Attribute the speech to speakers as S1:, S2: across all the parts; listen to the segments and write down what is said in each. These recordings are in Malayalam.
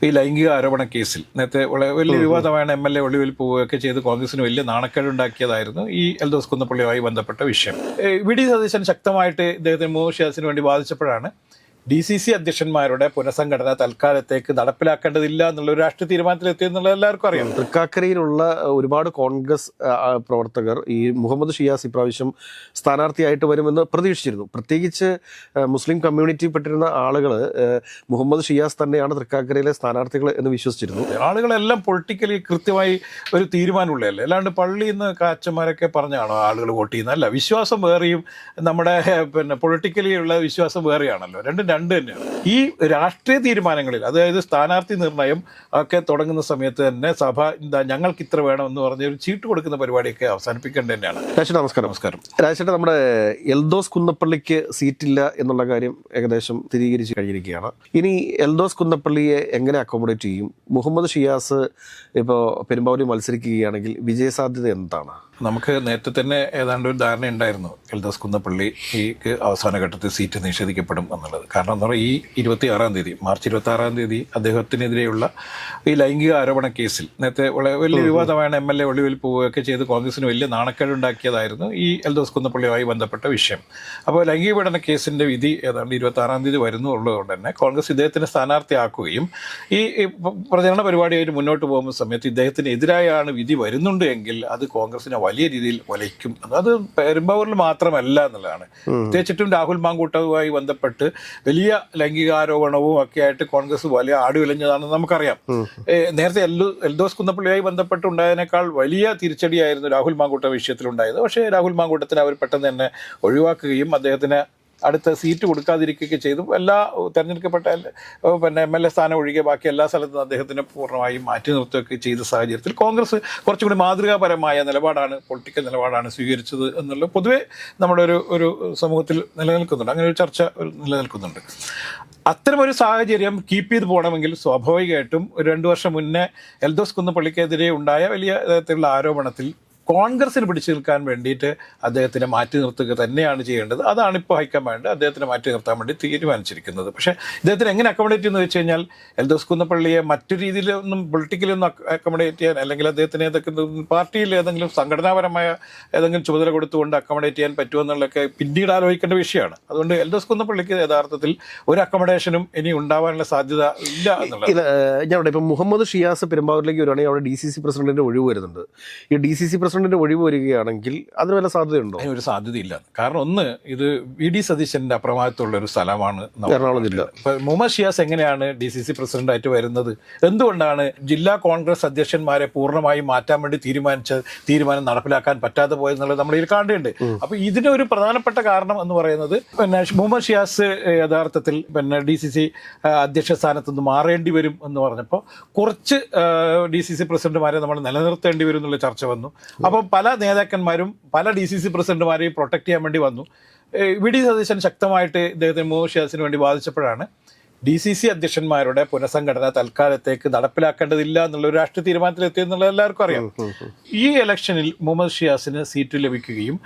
S1: ഈ ലൈംഗിക ആരോപണ കേസിൽ നേരത്തെ വലിയ വിവാദമായ MLA ഒളിവിൽ പോവുകയൊക്കെ ചെയ്ത് കോൺഗ്രസിന് വലിയ നാണക്കേടുണ്ടാക്കിയതായിരുന്നു ഈ എൽദോസ് കുന്നപ്പള്ളിയുമായി ബന്ധപ്പെട്ട വിഷയം. വി.ഡി. സതീശൻ ശക്തമായിട്ട് ഇദ്ദേഹത്തിന് മോശിയാസിന് വേണ്ടി വാദിച്ചപ്പോഴാണ് DCC അധ്യക്ഷന്മാരുടെ പുനഃസംഘടന തൽക്കാലത്തേക്ക് നടപ്പിലാക്കേണ്ടതില്ല എന്നുള്ള ഒരു രാഷ്ട്രീയ തീരുമാനത്തിലെത്തിയെന്നുള്ളത് എല്ലാവർക്കും അറിയാം.
S2: തൃക്കാക്കരയിലുള്ള ഒരുപാട് കോൺഗ്രസ് പ്രവർത്തകർ ഈ മുഹമ്മദ് ഷിയാസ് ഇപ്രാവശ്യം സ്ഥാനാർത്ഥിയായിട്ട് വരുമെന്ന് പ്രതീക്ഷിച്ചിരുന്നു. പ്രത്യേകിച്ച് മുസ്ലിം കമ്മ്യൂണിറ്റിയിൽപ്പെട്ടിരുന്ന ആളുകൾ മുഹമ്മദ് ഷിയാസ് തന്നെയാണ് തൃക്കാക്കരയിലെ സ്ഥാനാർത്ഥികൾ എന്ന് വിശ്വസിച്ചിരുന്നു.
S1: ആളുകളെല്ലാം പൊളിറ്റിക്കലി കൃത്യമായി ഒരു തീരുമാനമുള്ളതല്ലേ, അല്ലാണ്ട് പള്ളിയിൽ നിന്ന് കാച്ചന്മാരൊക്കെ പറഞ്ഞാണോ ആളുകൾ വോട്ട് ചെയ്യുന്നത്? അല്ല, വിശ്വാസം വേറെയും നമ്മുടെ പൊളിറ്റിക്കലി ഉള്ള വിശ്വാസം വേറെയാണല്ലോ, രണ്ടും രണ്ട് തന്നെയാണ്. ഈ രാഷ്ട്രീയ തീരുമാനങ്ങളിൽ, അതായത് സ്ഥാനാർത്ഥി നിർണയം ഒക്കെ തുടങ്ങുന്ന സമയത്ത് തന്നെ സഭ ഞങ്ങൾക്ക് ഇത്ര വേണമെന്ന് പറഞ്ഞ ഒരു ചീട്ട് കൊടുക്കുന്ന പരിപാടിയൊക്കെ അവസാനിപ്പിക്കേണ്ടത് തന്നെയാണ്.
S2: രാജേഷ് നമസ്കാരം. രാജേഷ്, നമ്മുടെ എൽദോസ് കുന്നപ്പള്ളിക്ക് സീറ്റില്ല എന്നുള്ള കാര്യം ഏകദേശം സ്ഥിരീകരിച്ച് കഴിഞ്ഞിരിക്കുകയാണ്. ഇനി എൽദോസ് കുന്നപ്പള്ളിയെ എങ്ങനെ അക്കോമഡേറ്റ് ചെയ്യും? മുഹമ്മദ് ഷിയാസ് ഇപ്പോൾ പെരുമ്പാവൂരിൽ മത്സരിക്കുകയാണെങ്കിൽ വിജയസാധ്യത എന്താണ്?
S1: നമുക്ക് നേരത്തെ തന്നെ ഏതാണ്ട് ഒരു ധാരണ ഉണ്ടായിരുന്നു എൽദോസ് കുന്നപ്പള്ളിക്ക് അവസാന ഘട്ടത്തിൽ സീറ്റ് നിഷേധിക്കപ്പെടും എന്നുള്ളത്. കാരണം എന്ന് പറഞ്ഞാൽ ഈ 26-ാം തീയതി, മാർച്ച് 26-ാം തീയതി അദ്ദേഹത്തിനെതിരെയുള്ള ഈ ലൈംഗിക ആരോപണ കേസിൽ നേരത്തെ വലിയ വിവാദമായ MLA ഒളിവിൽ പോവുകയൊക്കെ ചെയ്ത് കോൺഗ്രസിന് വലിയ നാണക്കേടുണ്ടാക്കിയതായിരുന്നു ഈ എൽദോസ് കുന്നപ്പള്ളിയുമായി ബന്ധപ്പെട്ട വിഷയം. അപ്പോൾ ലൈംഗിക പീഡന കേസിൻ്റെ വിധി ഏതാണ്ട് 26-ാം തീയതി വരുന്നുള്ളതുകൊണ്ട് തന്നെ കോൺഗ്രസ് ഇദ്ദേഹത്തിനെ സ്ഥാനാർത്ഥിയാക്കുകയും ഈ പ്രചരണ പരിപാടിയായിട്ട് മുന്നോട്ട് പോകുന്ന സമയത്ത് ഇദ്ദേഹത്തിന് എതിരായാണ് വിധി വരുന്നുണ്ട് എങ്കിൽ അത് കോൺഗ്രസിനെ വലിയ രീതിയിൽ വലയ്ക്കും. അത് പെരുമ്പാവൂരിൽ മാത്രമല്ല എന്നുള്ളതാണ്. പ്രത്യേകിച്ചിട്ടും രാഹുൽ മാങ്കൂട്ടവുമായി ബന്ധപ്പെട്ട് വലിയ ലൈംഗികാരോപണവും ഒക്കെ ആയിട്ട് കോൺഗ്രസ് വലിയ ആടുവിലഞ്ഞതാണെന്ന് നമുക്കറിയാം. നേരത്തെ എൽദോസ് കുന്നപ്പള്ളിയുമായി ബന്ധപ്പെട്ടുണ്ടായതിനേക്കാൾ വലിയ തിരിച്ചടിയായിരുന്നു രാഹുൽ മാങ്കൂട്ട വിഷയത്തിലുണ്ടായത്. പക്ഷേ രാഹുൽ മാങ്കൂട്ടത്തിന് അവർ പെട്ടെന്ന് തന്നെ ഒഴിവാക്കുകയും അദ്ദേഹത്തിന് അടുത്ത സീറ്റ് കൊടുക്കാതിരിക്കുകയൊക്കെ ചെയ്തു. എല്ലാ തിരഞ്ഞെടുക്കപ്പെട്ട MLA സ്ഥാനം ഒഴികെ ബാക്കി എല്ലാ സ്ഥലത്തും അദ്ദേഹത്തിനെ പൂർണ്ണമായും മാറ്റി നിർത്തുകയൊക്കെ ചെയ്ത സാഹചര്യത്തിൽ കോൺഗ്രസ് കുറച്ചുകൂടി മാതൃകാപരമായ നിലപാടാണ്, പൊളിറ്റിക്കൽ നിലപാടാണ് സ്വീകരിച്ചത് എന്നുള്ള പൊതുവെ നമ്മുടെ ഒരു സമൂഹത്തിൽ നിലനിൽക്കുന്നുണ്ട്. അങ്ങനെ ഒരു ചർച്ച നിലനിൽക്കുന്നുണ്ട്. അത്തരമൊരു സാഹചര്യം കീപ്പ് ചെയ്ത് പോകണമെങ്കിൽ സ്വാഭാവികമായിട്ടും ഒരു 2 വർഷം മുന്നേ എൽദോസ് കുന്നപ്പള്ളിക്കെതിരെ ഉണ്ടായ വലിയ തരത്തിലുള്ള ആരോപണത്തിൽ കോൺഗ്രസിന് പിടിച്ചു നിൽക്കാൻ വേണ്ടിയിട്ട് അദ്ദേഹത്തിനെ മാറ്റി നിർത്തുക തന്നെയാണ് ചെയ്യേണ്ടത്. അതാണ് ഇപ്പോൾ ഹൈക്കമാൻഡ് അദ്ദേഹത്തിനെ മാറ്റി നിർത്താൻ വേണ്ടി തീരുമാനിച്ചിരിക്കുന്നത്. പക്ഷേ ഇദ്ദേഹത്തിന് എങ്ങനെ അക്കോമഡേറ്റ് ചെയ്യുന്നത് വെച്ച് കഴിഞ്ഞാൽ എൽദോസ് കുന്നപ്പള്ളിയെ മറ്റു രീതിയിലൊന്നും പൊളിറ്റിക്കലൊന്നും അക്കോമഡേറ്റ് ചെയ്യാൻ, അല്ലെങ്കിൽ അദ്ദേഹത്തിന് ഏതൊക്കെ പാർട്ടിയിൽ ഏതെങ്കിലും സംഘടനാപരമായ ഏതെങ്കിലും ചുമതല കൊടുത്തുകൊണ്ട് അക്കോമഡേറ്റ് ചെയ്യാൻ പറ്റുമോ എന്നുള്ളതൊക്കെ പിന്നീട് ആലോചിക്കേണ്ട വിഷയമാണ്. അതുകൊണ്ട് എൽദോസ് കുന്നപ്പള്ളിക്ക് യഥാർത്ഥത്തിൽ ഒരു അക്കോമഡേഷനും ഇനി ഉണ്ടാവാനുള്ള സാധ്യത ഇല്ല എന്നുള്ളത്.
S2: ഞാൻ ഇപ്പം മുഹമ്മദ് ഷിയാസ് പെരുമ്പാവൂരിലേക്ക് വരുവാണെങ്കിൽ അവിടെ DCC പ്രസിഡന്റിന്റെ ഒഴിവ് വരുന്നുണ്ട്. ഈ DCC പ്രസിഡന്റിന്റെ ഒഴിവ് വരികയാണെങ്കിൽ അതിന് വല്ല സാധ്യതയുണ്ടോ?
S1: അതിനൊരു സാധ്യതയില്ല. കാരണം ഒന്ന്, ഇത് വി.ഡി. സതീശന്റെ അപ്രമാദത്തുള്ള ഒരു സ്ഥലമാണ്
S2: എറണാകുളം ജില്ല.
S1: മുഹമ്മദ് ഷിയാസ് എങ്ങനെയാണ് DCC പ്രസിഡന്റായിട്ട് വരുന്നത്? എന്തുകൊണ്ടാണ് ജില്ലാ കോൺഗ്രസ് അധ്യക്ഷന്മാരെ പൂർണ്ണമായും മാറ്റാൻ വേണ്ടി തീരുമാനം നടപ്പിലാക്കാൻ പറ്റാതെ പോയെന്നുള്ളത് നമ്മൾ ഇതിൽ കാണേണ്ടതുണ്ട്. അപ്പൊ ഇതിനൊരു പ്രധാനപ്പെട്ട കാരണം എന്ന് പറയുന്നത് മുഹമ്മദ് ഷിയാസ് യഥാർത്ഥത്തിൽ DCC അധ്യക്ഷ സ്ഥാനത്ത് നിന്ന് മാറേണ്ടി വരും എന്ന് പറഞ്ഞപ്പോൾ കുറച്ച് DCC പ്രസിഡന്റുമാരെ നമ്മൾ നിലനിർത്തേണ്ടി വരും എന്നുള്ള ചർച്ച വന്നു. അപ്പോൾ പല നേതാക്കന്മാരും പല DCC പ്രസിഡന്റുമാരെയും പ്രൊട്ടക്ട് ചെയ്യാൻ വേണ്ടി വന്നു. വി.ഡി. സതീശൻ ശക്തമായിട്ട് ഇദ്ദേഹത്തിന് മോശിയാസിന് വേണ്ടി വാദിച്ചപ്പോഴാണ് DCC അധ്യക്ഷന്മാരുടെ പുനഃസംഘടന തൽക്കാലത്തേക്ക് നടപ്പിലാക്കേണ്ടതില്ല എന്നുള്ള ഒരു രാഷ്ട്രീയ തീരുമാനത്തിലെത്തിയെന്നുള്ളത് എല്ലാവർക്കും അറിയാം. ഈ ഇലക്ഷനിൽ മുഹമ്മദ് ഷിയാസിന് സീറ്റ് ലഭിക്കുകയും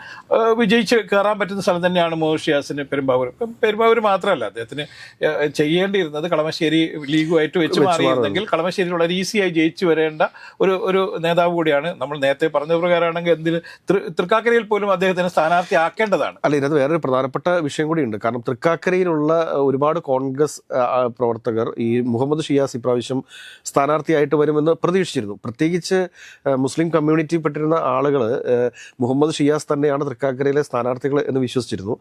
S1: വിജയിച്ച് കയറാൻ പറ്റുന്ന സ്ഥലം തന്നെയാണ് മുഹമ്മദ് ഷിയാസിന് പെരുമ്പാവൂർ മാത്രമല്ല, അദ്ദേഹത്തിന് ചെയ്യേണ്ടിയിരുന്നത് കളമശ്ശേരി ലീഗുമായിട്ട് വെച്ച് മാറിയിരുന്നെങ്കിൽ കളമശ്ശേരി വളരെ ഈസിയായി ജയിച്ചു വരേണ്ട ഒരു നേതാവ് കൂടിയാണ്. നമ്മൾ നേരത്തെ പറഞ്ഞ പ്രകാരമാണെങ്കിൽ എന്തിന് തൃക്കാക്കരയിൽ പോലും അദ്ദേഹത്തിന് സ്ഥാനാർത്ഥി ആക്കേണ്ടതാണ്.
S2: അല്ല, ഇതിനകത്ത് വേറൊരു പ്രധാനപ്പെട്ട വിഷയം കൂടിയുണ്ട്. കാരണം തൃക്കാക്കരയിലുള്ള ഒരുപാട് കോൺഗ്രസ് പ്രവർത്തകർ ഈ മുഹമ്മദ് ഷിയാസ് ഇപ്രാവശ്യം സ്ഥാനാർത്ഥിയായിട്ട് വരുമെന്ന് പ്രതീക്ഷിച്ചിരുന്നു. പ്രത്യേകിച്ച് മുസ്ലിം കമ്മ്യൂണിറ്റിയിൽപ്പെട്ടിരുന്ന ആളുകൾ മുഹമ്മദ് ഷിയാസ് തന്നെയാണ് തൃക്കാക്കരയിലെ സ്ഥാനാർത്ഥികൾ എന്ന് വിശ്വസിച്ചിരുന്നു.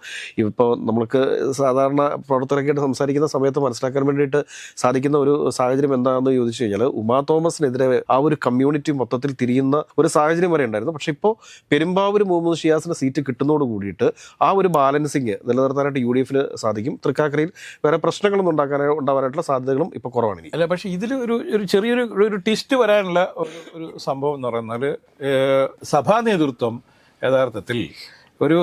S2: ഇപ്പോൾ നമ്മൾക്ക് സാധാരണ പ്രവർത്തകരൊക്കെ സംസാരിക്കുന്ന സമയത്ത് മനസ്സിലാക്കാൻ വേണ്ടിയിട്ട് സാധിക്കുന്ന ഒരു സാഹചര്യം എന്താണെന്ന് ചോദിച്ചു കഴിഞ്ഞാൽ ഉമാ തോമസിനെതിരെ ആ ഒരു കമ്മ്യൂണിറ്റി മൊത്തത്തിൽ തിരിയുന്ന ഒരു സാഹചര്യം വരെ ഉണ്ടായിരുന്നു. പക്ഷേ ഇപ്പോൾ പെരുമ്പാവൂർ മുഹമ്മദ് ഷിയാസിന് സീറ്റ് കിട്ടുന്നതോട് കൂടിയിട്ട് ആ ഒരു ബാലൻസിങ് നിലനിർത്താനായിട്ട് UDF തൃക്കാക്കരയിൽ വേറെ പ്രശ്നങ്ങളൊന്നും ഉണ്ടാവാനായിട്ടുള്ള സാധ്യതകളും ഇപ്പോൾ കുറവാണ്.
S1: അല്ല, പക്ഷേ ഇതിൽ ഒരു ചെറിയൊരു ട്വിസ്റ്റ് വരാനുള്ള ഒരു സംഭവം എന്ന് പറയുന്നത് സഭാ നേതൃത്വം യഥാർത്ഥത്തിൽ ഒരു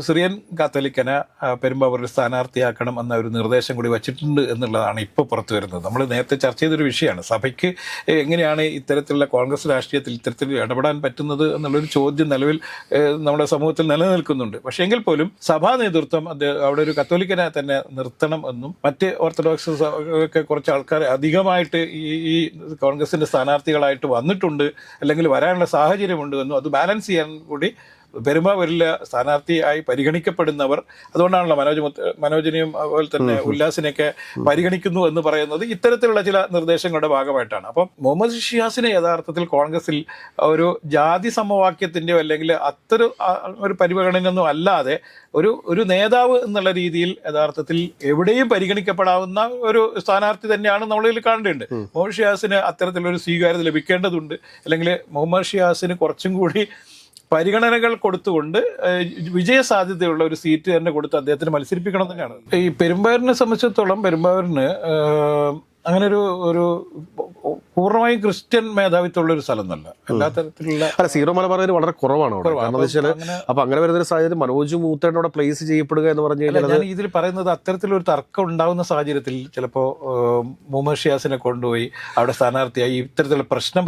S1: സിറിയൻ കാത്തോലിക്കനെ പെരുമ്പാവൂരിൽ സ്ഥാനാർത്ഥിയാക്കണം എന്ന ഒരു നിർദ്ദേശം കൂടി വച്ചിട്ടുണ്ട് എന്നുള്ളതാണ് ഇപ്പോൾ പുറത്തു വരുന്നത്. നമ്മൾ നേരത്തെ ചർച്ച ചെയ്തൊരു വിഷയമാണ്. സഭയ്ക്ക് എങ്ങനെയാണ് ഇത്തരത്തിലുള്ള കോൺഗ്രസ് രാഷ്ട്രീയത്തിൽ ഇത്തരത്തിൽ ഇടപെടാൻ പറ്റുന്നത് എന്നുള്ളൊരു ചോദ്യം നിലവിൽ നമ്മുടെ സമൂഹത്തിൽ നിലനിൽക്കുന്നുണ്ട്. പക്ഷേ എങ്കിൽ പോലും സഭാ നേതൃത്വം അവിടെ ഒരു കത്തോലിക്കനെ തന്നെ നിർത്തണം എന്നും മറ്റ് ഓർത്തഡോക്സ് ഒക്കെ കുറച്ച് ആൾക്കാർ അധികമായിട്ട് ഈ കോൺഗ്രസിന്റെ സ്ഥാനാർത്ഥികളായിട്ട് വന്നിട്ടുണ്ട്, അല്ലെങ്കിൽ വരാനുള്ള സാഹചര്യമുണ്ട് എന്നും അത് ബാലൻസ് ചെയ്യാൻ കൂടി പെരുമ്പാവൂരിലെ സ്ഥാനാർത്ഥിയായി പരിഗണിക്കപ്പെടുന്നവർ, അതുകൊണ്ടാണല്ലോ മനോജിനെയും അതുപോലെ തന്നെ ഉല്ലാസിനെയൊക്കെ പരിഗണിക്കുന്നു എന്ന് പറയുന്നത് ഇത്തരത്തിലുള്ള ചില നിർദ്ദേശങ്ങളുടെ ഭാഗമായിട്ടാണ്. അപ്പം മുഹമ്മദ് ഷിയാസിനെ യഥാർത്ഥത്തിൽ കോൺഗ്രസിൽ ഒരു ജാതി സമവാക്യത്തിൻ്റെയോ അല്ലെങ്കിൽ ഒരു പരിഗണനയൊന്നും അല്ലാതെ ഒരു നേതാവ് എന്നുള്ള രീതിയിൽ യഥാർത്ഥത്തിൽ എവിടെയും പരിഗണിക്കപ്പെടാവുന്ന ഒരു സ്ഥാനാർത്ഥി തന്നെയാണ് നമ്മളിൽ കാണേണ്ടത്. മുഹമ്മദ് ഷിയാസിന് അത്തരത്തിലൊരു സ്വീകാര്യത ലഭിക്കേണ്ടതുണ്ട്, അല്ലെങ്കിൽ മുഹമ്മദ് ഷിയാസിന് കുറച്ചും കൂടി പരിഗണനകൾ കൊടുത്തുകൊണ്ട് വിജയസാധ്യതയുള്ള ഒരു സീറ്റ് തന്നെ കൊടുത്ത് അദ്ദേഹത്തിന് മത്സരിപ്പിക്കണം തന്നെയാണ്. ഈ പെരുമ്പാവൂരിനെ സംബന്ധിച്ചിടത്തോളം പെരുമ്പാവൂരിന് അങ്ങനെ ഒരു പൂർണ്ണമായും ക്രിസ്ത്യൻ മേധാവിത്വമുള്ള ഒരു സ്ഥലം എന്നല്ല. എല്ലാ തരത്തിലുള്ള
S2: സീറോ മലബാർ വളരെ കുറവാണ് അവിടെ. കാരണം വെച്ചാൽ അപ്പൊ അങ്ങനെ വരുന്ന ഒരു സാഹചര്യം മനോജ് മൂത്തേട്ടൻ അവിടെ പ്ലേസ് ചെയ്യപ്പെടുക എന്ന് പറഞ്ഞു കഴിഞ്ഞാൽ
S1: ഞാൻ ഇതിൽ പറയുന്നത് അത്തരത്തിലൊരു തർക്കം ഉണ്ടാകുന്ന സാഹചര്യത്തിൽ ചിലപ്പോൾ മുഹമ്മദ് ഷിയാസിനെ കൊണ്ടുപോയി അവിടെ സ്ഥാനാർത്ഥിയായി ഇത്തരത്തിലുള്ള പ്രശ്നം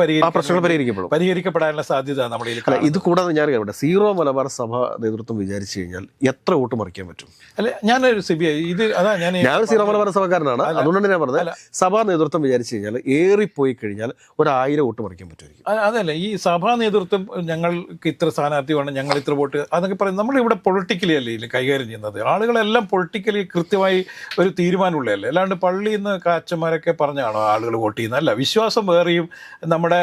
S1: പരിഹരിക്കപ്പെടാനുള്ള സാധ്യത നമ്മുടെ
S2: ഇത് കൂടാതെ ഞാൻ ഇവിടെ സീറോ മലബാർ സഭ നേതൃത്വം വിചാരിച്ചു കഴിഞ്ഞാൽ എത്ര വോട്ട് മറിക്കാൻ പറ്റും?
S1: അല്ല, ഞാനൊരു CBI ഇത് അതാ ഞാൻ
S2: സീറോ മലബാർ സഭക്കാരനാണ്, അതുകൊണ്ടാണ് ഞാൻ പറഞ്ഞത് സഭാ നേതൃത്വം വിചാരിച്ചു കഴിഞ്ഞാൽ ഏറിപ്പോയി കഴിഞ്ഞാൽ 1000 വോട്ട് മറിക്കാൻ പറ്റുമായിരിക്കും.
S1: അതല്ല, ഈ സഭാ നേതൃത്വം ഞങ്ങൾക്ക് ഇത്ര സ്ഥാനാർത്ഥി വേണം, ഞങ്ങൾ ഇത്ര വോട്ട് അതൊക്കെ പറയുന്നത് നമ്മളിവിടെ പൊളിറ്റിക്കലി അല്ലേ കൈകാര്യം ചെയ്യുന്നത്. ആളുകളെല്ലാം പൊളിറ്റിക്കലി കൃത്യമായി ഒരു തീരുമാനമുള്ളതല്ലേ, അല്ലാണ്ട് പള്ളിയിൽ നിന്ന് അച്ഛന്മാരൊക്കെ പറഞ്ഞാണോ ആളുകൾ വോട്ട് ചെയ്യുന്നത്? അല്ല, വിശ്വാസം വേറെയും നമ്മുടെ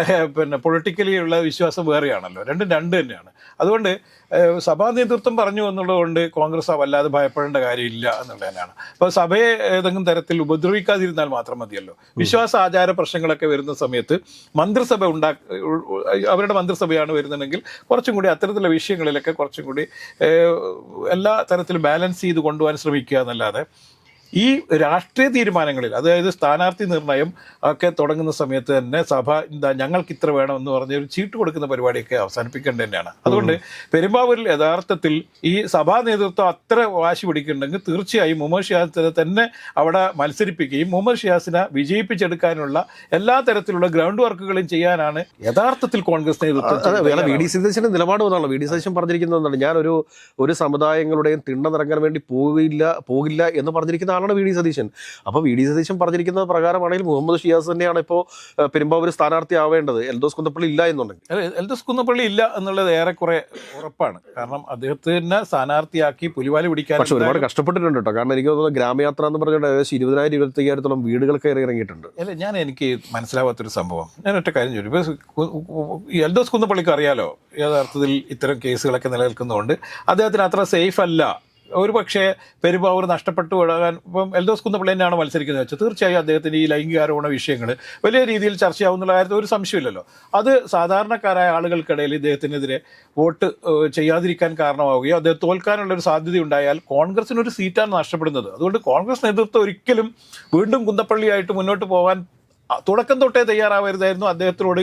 S1: പൊളിറ്റിക്കലി ഉള്ള വിശ്വാസം വേറെയാണല്ലോ, രണ്ടും രണ്ട് തന്നെയാണ്. അതുകൊണ്ട് സഭാ നേതൃത്വം പറഞ്ഞു എന്നുള്ളതുകൊണ്ട് കോൺഗ്രസ് വല്ലാതെ ഭയപ്പെടേണ്ട കാര്യമില്ല എന്നുള്ളത് തന്നെയാണ്. അപ്പോൾ സഭയെ ഏതെങ്കിലും തരത്തിൽ ഉപദ്രവിക്കാതിരുന്നാൽ മാത്രം മതിയല്ലോ. വിശ്വാസ ആചാര പ്രശ്നങ്ങളൊക്കെ വരുന്ന സമയത്ത് മന്ത്രിസഭ അവരുടെ മന്ത്രിസഭയാണ് വരുന്നുണ്ടെങ്കിൽ കുറച്ചും കൂടി അത്തരത്തിലുള്ള വിഷയങ്ങളിലൊക്കെ കുറച്ചും കൂടി എല്ലാ തരത്തിലും ബാലൻസ് ചെയ്ത് കൊണ്ടുപോകാൻ ശ്രമിക്കുക എന്നല്ലാതെ ഈ രാഷ്ട്രീയ തീരുമാനങ്ങളിൽ, അതായത് സ്ഥാനാർത്ഥി നിർണയം ഒക്കെ തുടങ്ങുന്ന സമയത്ത് തന്നെ സഭ ഞങ്ങൾക്ക് ഇത്ര വേണമെന്ന് പറഞ്ഞ് ഒരു ചീട്ട് കൊടുക്കുന്ന പരിപാടിയൊക്കെ അവസാനിപ്പിക്കേണ്ടത് തന്നെയാണ്. അതുകൊണ്ട് പെരുമ്പാവൂരിൽ യഥാർത്ഥത്തിൽ ഈ സഭാ നേതൃത്വം അത്ര വാശി പിടിക്കുന്നുണ്ടെങ്കിൽ തീർച്ചയായും മുഹമ്മദ് ഷിയാസിനെ തന്നെ അവിടെ മത്സരിപ്പിക്കുകയും മുഹമ്മദ് ഷിയാസിനെ വിജയിപ്പിച്ചെടുക്കാനുള്ള എല്ലാ തരത്തിലുള്ള ഗ്രൗണ്ട് വർക്കുകളും ചെയ്യാനാണ് യഥാർത്ഥത്തിൽ കോൺഗ്രസ് നേതൃത്വം.
S2: വി.ഡി. സതീശന്റെ നിലപാട് വന്നാണല്ലോ. വി.ഡി. സതീശൻ പറഞ്ഞിരിക്കുന്നതാണ്, ഞാൻ ഒരു സമുദായങ്ങളുടെയും തിണ്ണ നിറങ്ങാൻ വേണ്ടി പോകില്ല എന്ന് പറഞ്ഞിരിക്കുന്ന ആളാണ് വി.ഡി. സതീശൻ. അപ്പോൾ വി.ഡി. സതീശൻ പറഞ്ഞിരിക്കുന്നത് പ്രകാരമാണെങ്കിൽ മുഹമ്മദ് ഷിയാസ് തന്നെയാണ് ഇപ്പോൾ പെരുമ്പാവൂർ സ്ഥാനാർത്ഥി ആവേണ്ടത്. എൽദോസ് കുന്നപ്പള്ളി ഇല്ല എന്നുണ്ടെങ്കിൽ.
S1: എൽദോസ് കുന്നപ്പള്ളി ഇല്ല എന്നുള്ളത് ഏറെക്കുറെ ഉറപ്പാണ്. കാരണം അദ്ദേഹത്തിന് സ്ഥാനാർത്ഥിയാക്കി പുലിവാല് പിടിക്കാൻ
S2: പക്ഷെ ഒരുപാട് കഷ്ടപ്പെട്ടിട്ടുണ്ട് കേട്ടോ. കാരണം എനിക്ക് തോന്നുന്നത് ഗ്രാമയാത്ര എന്ന് പറഞ്ഞിട്ട് ഏകദേശം 20,000-25,000 വീടുകൾ കയറി ഇറങ്ങിയിട്ടുണ്ട്.
S1: അല്ല, എനിക്ക് മനസ്സിലാവാത്തൊരു സംഭവം, ഞാൻ ഒറ്റ കാര്യം ചോദിച്ചു. ഇപ്പോൾ എൽദോസ് കുന്നപ്പള്ളിക്ക് അറിയാലോ യഥാർത്ഥത്തിൽ ഇത്തരം കേസുകളൊക്കെ നിലനിൽക്കുന്നതുകൊണ്ട് അദ്ദേഹത്തിന് അത്ര സേഫ് അല്ല. ഒരു പക്ഷേ പെരുമ്പാവൂർ നഷ്ടപ്പെട്ടു വിടാൻ ഇപ്പം എൽദോസ് കുന്നപ്പള്ളി തന്നെയാണ് മത്സരിക്കുന്നത് വെച്ചാൽ തീർച്ചയായും അദ്ദേഹത്തിന് ഈ ലൈംഗികാരോപണ വിഷയങ്ങൾ വലിയ രീതിയിൽ ചർച്ചയാവുന്നുള്ള കാര്യത്തിൽ ഒരു സംശയമില്ലല്ലോ. അത് സാധാരണക്കാരായ ആളുകൾക്കിടയിൽ ഇദ്ദേഹത്തിനെതിരെ വോട്ട് ചെയ്യാതിരിക്കാൻ കാരണമാവുകയോ അദ്ദേഹം തോൽക്കാനുള്ളൊരു സാധ്യത ഉണ്ടായാൽ കോൺഗ്രസിനൊരു സീറ്റാണ് നഷ്ടപ്പെടുന്നത്. അതുകൊണ്ട് കോൺഗ്രസ് നേതൃത്വം ഒരിക്കലും വീണ്ടും കുന്നപ്പള്ളിയായിട്ട് മുന്നോട്ട് പോകാൻ തുടക്കം തൊട്ടേ തയ്യാറാവരുതായിരുന്നു. അദ്ദേഹത്തിനോട്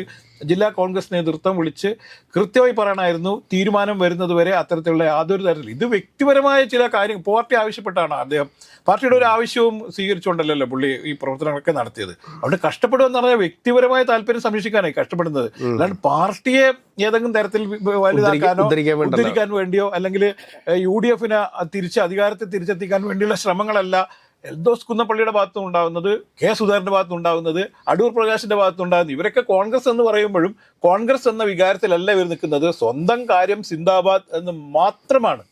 S1: ജില്ലാ കോൺഗ്രസ് നേതൃത്വം വിളിച്ച് കൃത്യമായി പറയണമായിരുന്നു, തീരുമാനം വരുന്നത് വരെ അത്തരത്തിലുള്ള യാതൊരു തരത്തിൽ. ഇത് വ്യക്തിപരമായ ചില കാര്യം പാർട്ടി ആവശ്യപ്പെട്ടാണ് അദ്ദേഹം, പാർട്ടിയുടെ ഒരു ആവശ്യവും സ്വീകരിച്ചുകൊണ്ടല്ലോ പുള്ളി ഈ പ്രവർത്തനങ്ങളൊക്കെ നടത്തിയത്. അവിടെ കഷ്ടപ്പെടുക എന്ന് പറഞ്ഞാൽ വ്യക്തിപരമായ താല്പര്യം സംരക്ഷിക്കാനായി കഷ്ടപ്പെടുന്നത്, അല്ലാണ്ട് പാർട്ടിയെ ഏതെങ്കിലും തരത്തിൽ വലുതാക്കാനോ ഉദ്ധരിക്കാൻ വേണ്ടിയോ അല്ലെങ്കിൽ UDF-നെ അധികാരത്തെ തിരിച്ചെത്തിക്കാൻ വേണ്ടിയുള്ള ശ്രമങ്ങളല്ല എൽദോസ് കുന്നപ്പള്ളിയുടെ ഭാഗത്തും ഉണ്ടാകുന്നത്, കെ സുധാകരന്റെ ഭാഗത്തും ഉണ്ടാകുന്നത്, അടൂർ പ്രകാശിന്റെ ഭാഗത്തും ഉണ്ടാകുന്നത്. ഇവരൊക്കെ കോൺഗ്രസ് എന്ന് പറയുമ്പോഴും കോൺഗ്രസ് എന്ന വികാരത്തിലല്ല ഇവർ നിൽക്കുന്നത്. സ്വന്തം കാര്യം സിന്ദാബാദ് എന്ന് മാത്രമാണ്